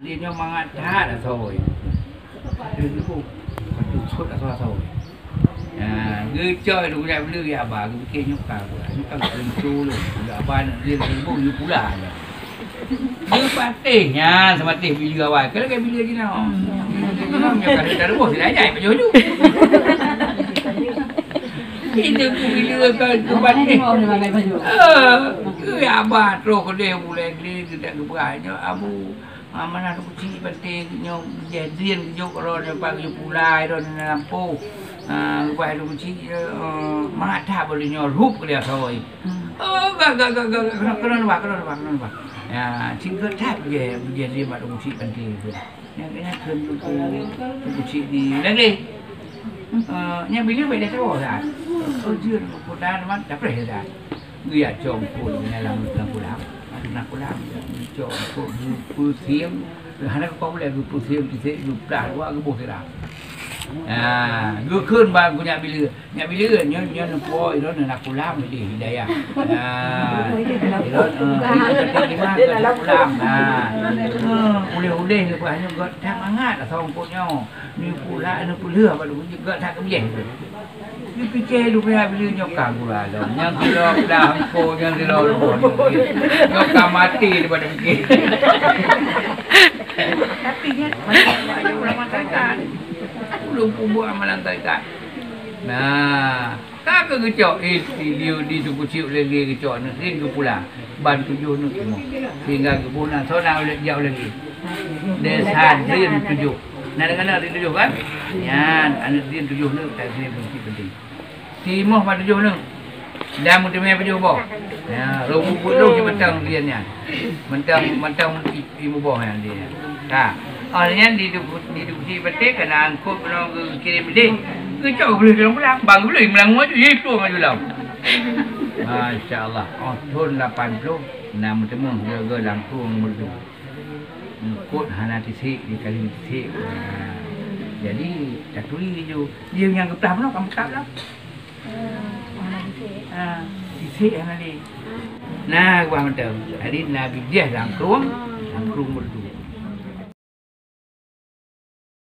dia nyo mangat dah thôi. Dia tu tu suốt dah thôi. Người chơi đủ đẹp lư ya bà cái kia nhóc cả nó cầm tiền xu luôn là ba nó riêng cái bông như cú là như pate nha sama teh video awal kalau kayak video gini oh nó nhiều cái dari bos lại chạy mà dulu ini ku video kan ke pate ya ba tro ko dia boleh ni tidak keberanya abu mana aku cik pate nyo jadian yo kalau dia pagi pulai don lampu quay đồng chí mà thả vào nhỏ rúp cái đèo thôi cái nó chính cứ thả về đi mà đồng chí cần thì nhưng cái này thường đồng chí đi lên đi nhưng mình như vậy là cái bỏ ra chưa một đá nó mắt đắp rễ ra người ở chồng của này làm của làm chồng của bùi thiêm rồi hai nó có cái bùi thiêm thì thế bùi đá qua cái bùi thế nào gua khơn ba của nhà bilư nhớ nó coi đó là cô làm cái gì đây đó cái là cô làm udah là phải nhưng gật thang ngát là xong cô nhau như cô lại nó cô lừa và đúng như gật thang cũng vậy như cái che lúc nhà bilư nhau cả cô là rồi nhưng khi lo đào cô nhưng khi lo nhau cả mati di pada mikir tapi dia macam belum buat amalan tarikat. Nah, tak ke kecok di suku ciuk lagi kecok ni ring ke pula. Ban 7 ni semua. Hingga ke bulan seorang jauh lagi. Desa ring 7. Nah dengan ring 7 kan? Ya, anak ring 7 ni tak sini penting. Timah pada 7 ni. Dah mesti mai pada boh. Ya, rumah pulung je mentang dia ni. Mentang ibu boh yang dia. Ha. Orangnya di petik kena angkut belum kirim dia. Kecok boleh dalam pulang. Bang boleh melang maju itu maju dalam. Masya-Allah. Oh, tahun 80 nama temu jaga langkung merdu. Kod hana tisik di kali tisik. Jadi tak tuli dia yang ketah mana kamu tak lah. Tisik hana ni. Nah, gua macam hari Nabi dia langkung merdu.